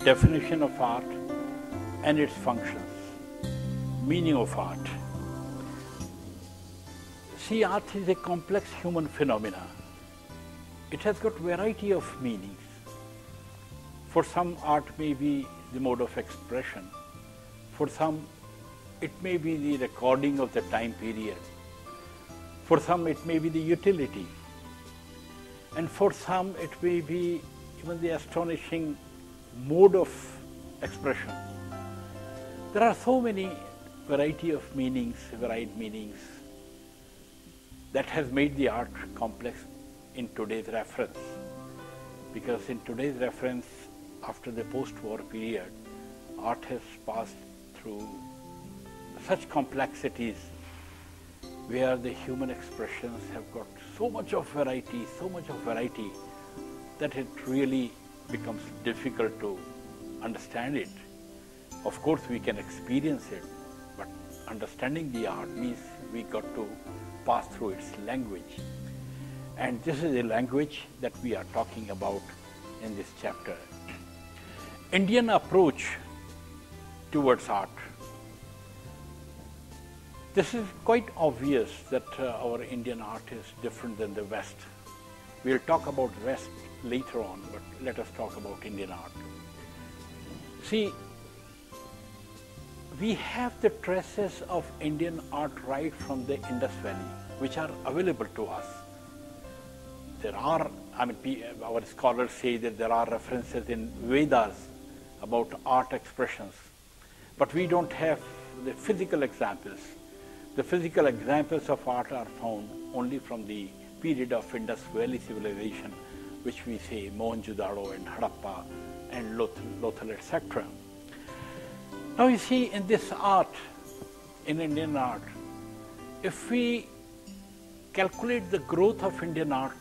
definition of art and its functions, meaning of art. See, art is a complex human phenomena. It has got variety of meanings. For some, art may be the mode of expression. For some, it may be the recording of the time period. For some, it may be the utility. And for some, it may be even the astonishing mode of expression. There are so many varied meanings, that has made the art complex in today's reference. Because in today's reference, after the post-war period, art has passed through such complexities where the human expressions have got so much of variety, that it really becomes difficult to understand it. Of course, we can experience it, but understanding the art means we got to pass through its language. And this is a language that we are talking about in this chapter. Indian approach towards art. This is quite obvious that our Indian art is different than the West. We'll talk about West later on, but let us talk about Indian art. See, we have the traces of Indian art right from the Indus Valley, which are available to us. There are, our scholars say that there are references in Vedas about art expressions, but we don't have the physical examples. The physical examples of art are found only from the period of Indus Valley civilization, which we say Mohenjo-daro and Harappa and Lothal, etc. Now you see, in this art, in Indian art, if we calculate the growth of Indian art,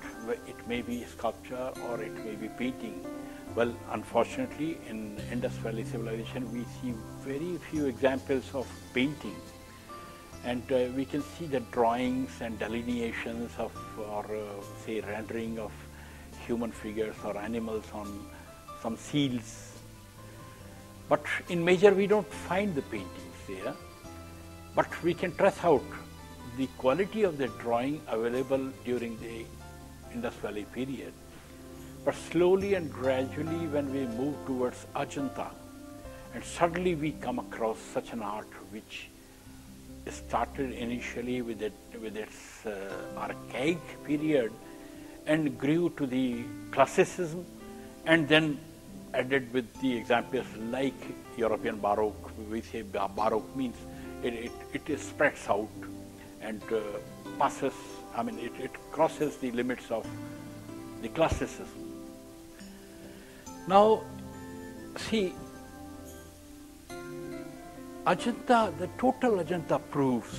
it may be sculpture or it may be painting. Well, unfortunately, in Indus Valley civilization, we see very few examples of painting. And we can see the drawings and delineations of, or say, rendering of human figures or animals on some seals. But in major, we don't find the paintings there. But we can trace out the quality of the drawing available during the Indus Valley period. But slowly and gradually, when we move towards Ajanta, and suddenly we come across such an art which started initially with its archaic period and grew to the classicism, and then added with the examples like European Baroque. We say Baroque means it spreads out and passes, it crosses the limits of the classicism. Now, see, Ajanta, the total Ajanta proves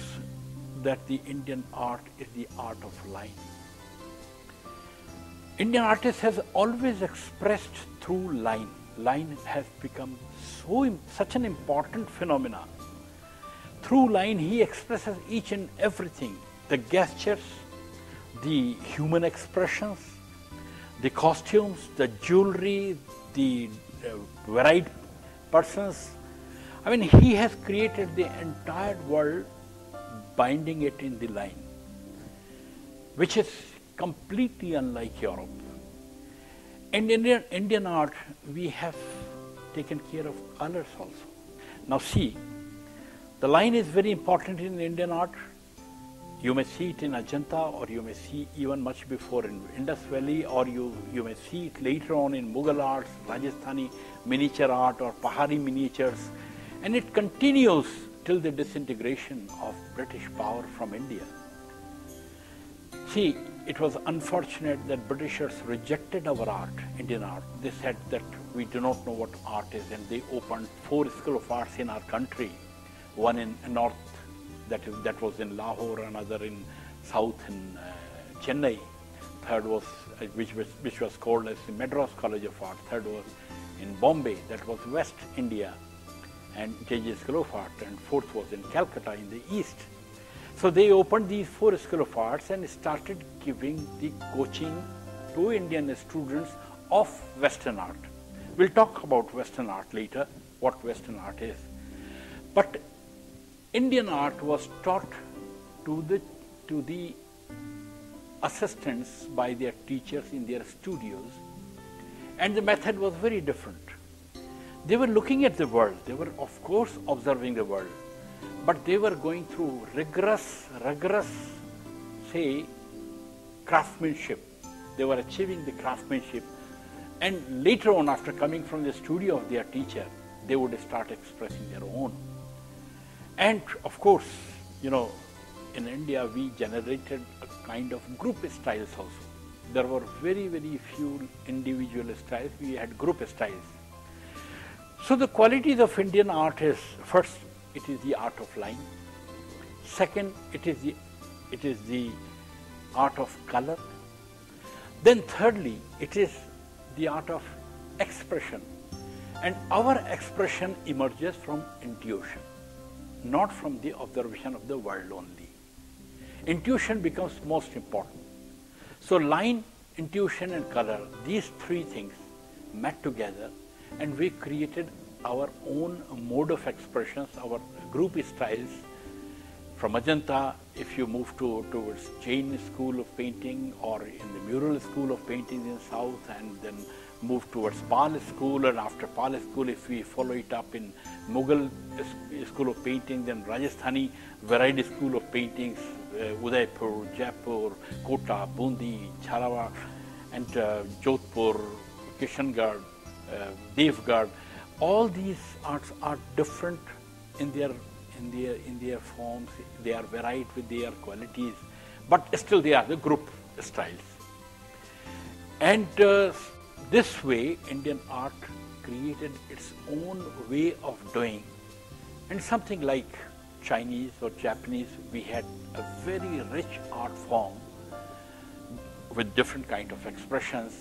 that the Indian art is the art of line. Indian artist has always expressed through line. Line has become such an important phenomenon. Through line, he expresses each and everything, the gestures, the human expressions, the costumes, the jewelry, the varied persons. He has created the entire world, binding it in the line, which is completely unlike Europe. In Indian art, we have taken care of colors also. Now see, the line is very important in Indian art. You may see it in Ajanta, or you may see even much before in Indus Valley, or you may see it later on in Mughal arts, Rajasthani miniature art, or Pahari miniatures. And it continues till the disintegration of British power from India. See, it was unfortunate that Britishers rejected our art, Indian art. They said that we do not know what art is, and they opened 4 schools of arts in our country. One in north, that was in Lahore, another in south in Chennai. Third was, which was called as the Madras College of Art. Third was in Bombay, that was West India, and J.J. School of Art, and fourth was in Calcutta in the east. So they opened these 4 schools of arts and started giving the coaching to Indian students of Western art. We'll talk about Western art later, what Western art is. But Indian art was taught to the assistants by their teachers in their studios, and the method was very different. They were looking at the world, they were of course observing the world, but they were going through rigorous, say, craftsmanship. They were achieving the craftsmanship, and later on, after coming from the studio of their teacher, they would start expressing their own. And of course, you know, in India we generated a kind of group styles also. There were very few individual styles, we had group styles. So the qualities of Indian art is, first, it is the art of line. Second, it is the art of color. Then thirdly, it is the art of expression. And our expression emerges from intuition, not from the observation of the world only. Intuition becomes most important. So line, intuition and color, these three things met together, and we created our own mode of expressions, our group styles. From Ajanta, if you move towards Jain school of painting, or in the mural school of painting in south, and then move towards Pal school, and after Pal school, if we follow it up in Mughal school of painting, then Rajasthani variety school of paintings, Udaipur, Jaipur, Kota, Bundi, Jhalawar, and Jodhpur, Kishangarh, Devgarh. All these arts are different in their forms. They are varied with their qualities, but still they are the group styles. And this way, Indian art created its own way of doing. And something like Chinese or Japanese, we had a very rich art form with different kind of expressions,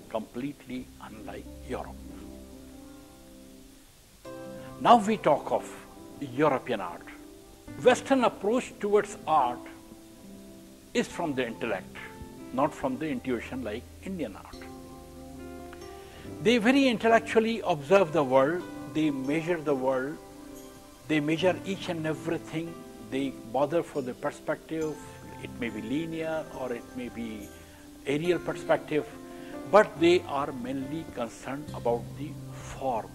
completely unlike Europe. Now we talk of European art. Western approach towards art is from the intellect, not from the intuition like Indian art. They very intellectually observe the world, they measure the world, they measure each and everything, they bother for the perspective, it may be linear or it may be aerial perspective, but they are mainly concerned about the form.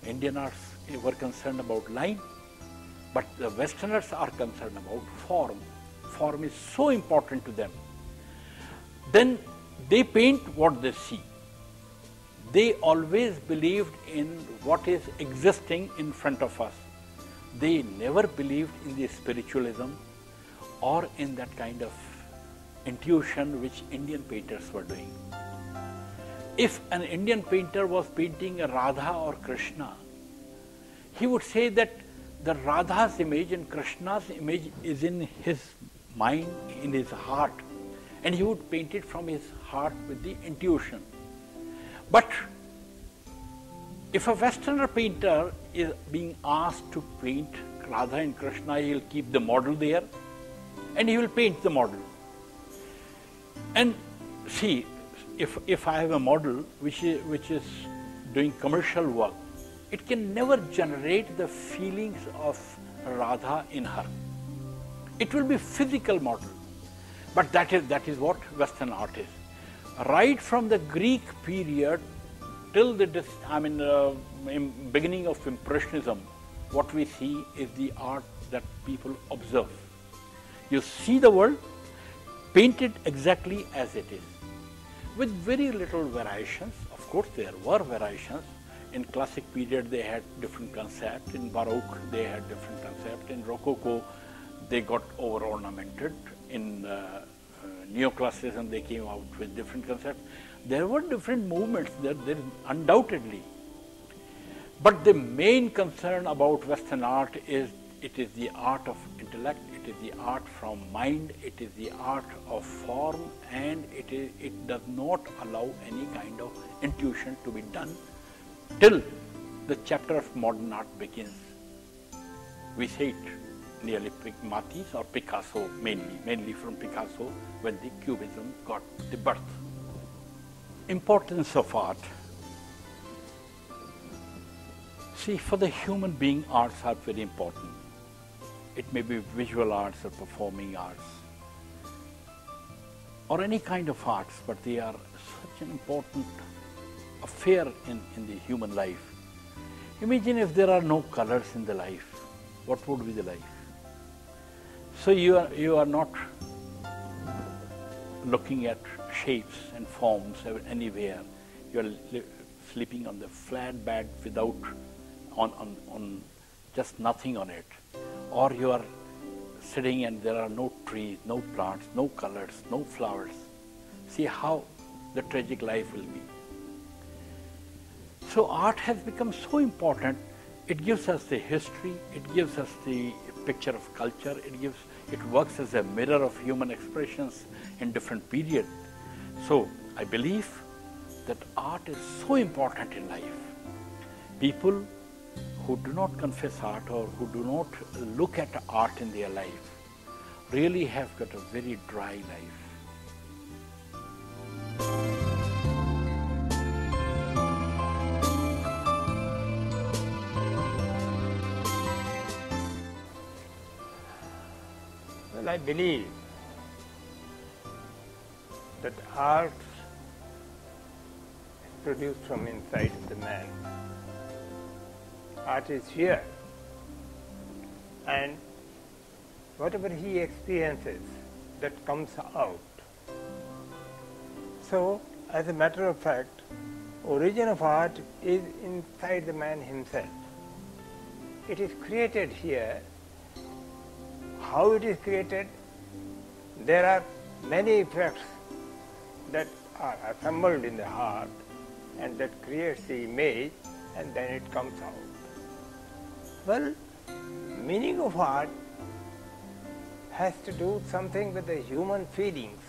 Indian arts were concerned about line, but the Westerners are concerned about form. Form is so important to them. Then they paint what they see. They always believed in what is existing in front of us. They never believed in the spiritualism or in that kind of intuition which Indian painters were doing. If an Indian painter was painting a Radha or Krishna, he would say that the Radha's image and Krishna's image is in his mind, in his heart, and he would paint it from his heart with the intuition. But if a Westerner painter is being asked to paint Radha and Krishna, he will keep the model there and he will paint the model. And see, if I have a model which is doing commercial work, it can never generate the feelings of Radha in her. It will be physical model, but that is what Western art is. Right from the Greek period till the beginning of Impressionism, what we see is the art that people observe. You see the world, paint it exactly as it is, with very little variations. Of course, there were variations. In classic period, they had different concepts. In Baroque, they had different concepts. In Rococo, they got over-ornamented. In Neoclassicism, they came out with different concepts. There were different movements there undoubtedly. But the main concern about Western art is it is the art of intellect, it is the art from mind, it is the art of form, and it does not allow any kind of intuition to be done till the chapter of modern art begins. We say it nearly Matisse or Picasso, mainly from Picasso, when the Cubism got the birth. Importance of art. See, for the human being, arts are very important. It may be visual arts or performing arts or any kind of arts, but they are such an important affair in the human life. Imagine if there are no colors in the life, what would be the life? So you are not looking at shapes and forms anywhere. You are sleeping on the flat bed without on just nothing on it, or you are sitting and there are no trees, no plants, no colors, no flowers. See how the tragic life will be. So art has become so important. It gives us the history, it gives us the picture of culture, it works as a mirror of human expressions in different periods. So I believe that art is so important in life. People who do not confess art or who do not look at art in their life really have got a very dry life. Well, I believe that art is produced from inside the man. Art is here, and whatever he experiences, that comes out. So, as a matter of fact, origin of art is inside the man himself. It is created here. How it is created? There are many effects that are assembled in the heart and that creates the image, and then it comes out. Well, meaning of art has to do something with the human feelings.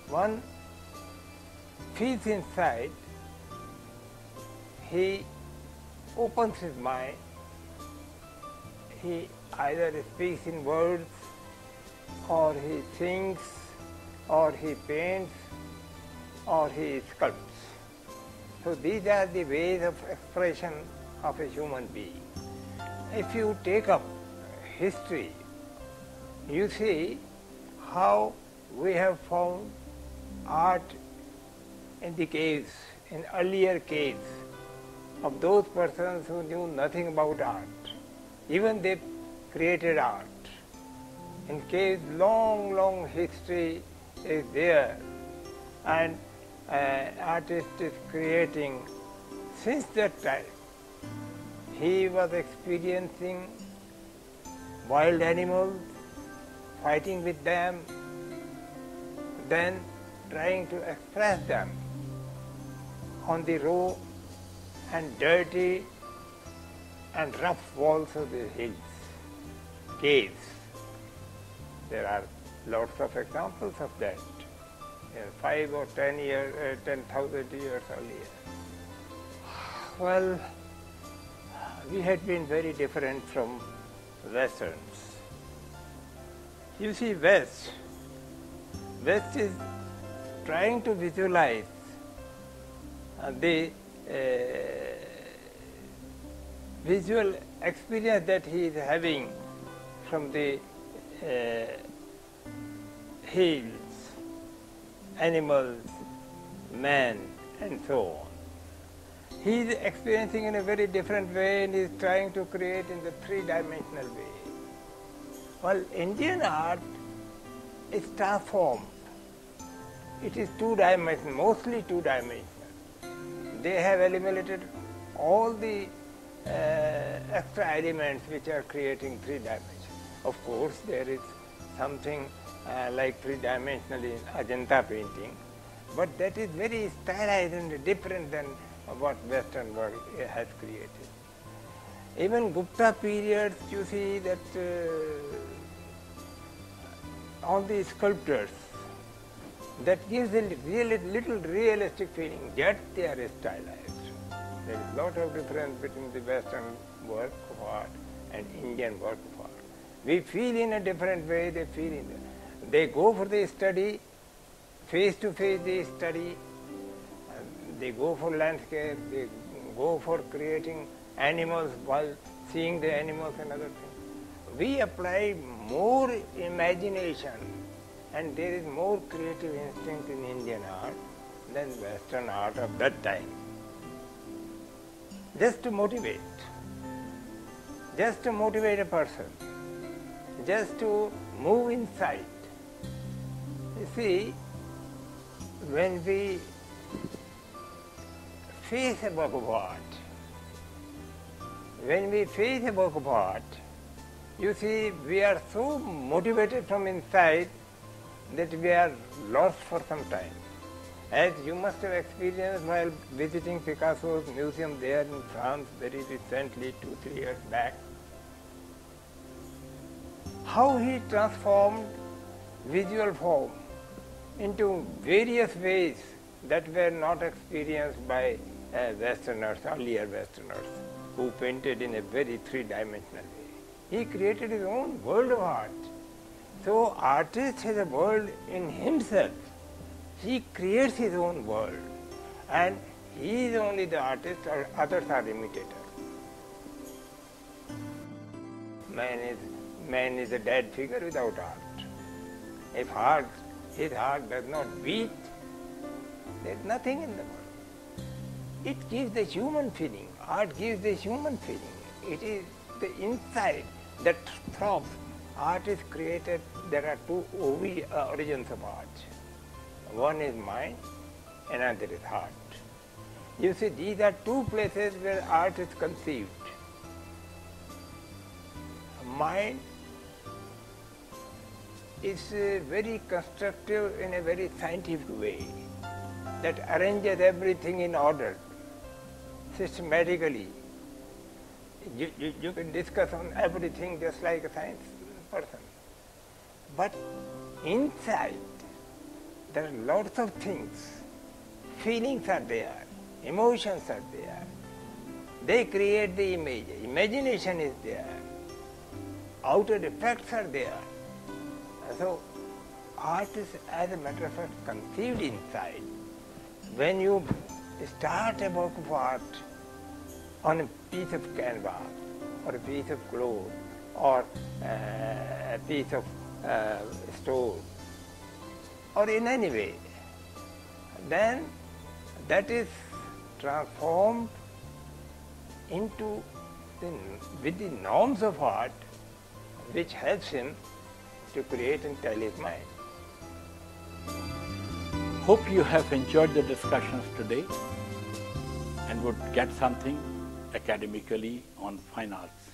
One feels inside, he opens his mind, he either speaks in words, or he sings, or he paints, or he sculpts. So these are the ways of expression of a human being. If you take up history, you see how we have found art in the caves, in earlier caves, of those persons who knew nothing about art. Even they created art. In caves, long history is there, and artist is creating since that time. He was experiencing wild animals, fighting with them, then trying to express them on the raw and dirty and rough walls of the hills, caves. There are lots of examples of that. 5 or 10 years, 10,000 years earlier. Well, we had been very different from Westerns. You see, West is trying to visualize the visual experience that he is having from the hills, animals, man, and so on. He is experiencing in a very different way and is trying to create in the three-dimensional way. Well, Indian art is transformed. It is two-dimensional, mostly two-dimensional. They have eliminated all the extra elements which are creating three dimensions. Of course, there is something like three-dimensional in Ajanta painting, but that is very stylized and different than what Western world has created. Even Gupta periods, you see that all the sculptures, that gives a little realistic feeling, yet they are stylized. There is a lot of difference between the Western work of art and Indian work of art. We feel in a different way, they feel in the, they go for the study, face to face they study, they go for landscape, they go for creating animals while seeing the animals and other things. We apply more imagination, and there is more creative instinct in Indian art than Western art of that time. Just to motivate a person, just to move inside. You see, when we face a work of art, you see, we are so motivated from inside that we are lost for some time. As you must have experienced while visiting Picasso's museum there in France very recently, 2-3 years back, how he transformed visual form into various ways that were not experienced by Westerners, earlier Westerners, who painted in a very three-dimensional way. He created his own world of art. So artist has a world in himself. He creates his own world, and he is only the artist, or others are imitators. Man is a dead figure without art. If his heart does not beat, there is nothing in the world. It gives the human feeling. Art gives the human feeling. It is the inside that throbs. Art is created. There are two origins of art. One is mind, another is heart. You see, these are two places where art is conceived. Mind is very constructive in a very scientific way, that arranges everything in order, systematically. You can discuss on everything just like a science person. But inside, there are lots of things. Feelings are there, emotions are there. They create the image. Imagination is there. Outer effects are there. So, art is, as a matter of fact, conceived inside. When you start a work of art on a piece of canvas, or a piece of cloth, or a piece of stone, or in any way, then that is transformed into with the norms of art, which helps him to create and tell his mind. Hope you have enjoyed the discussions today and would get something academically on fine arts.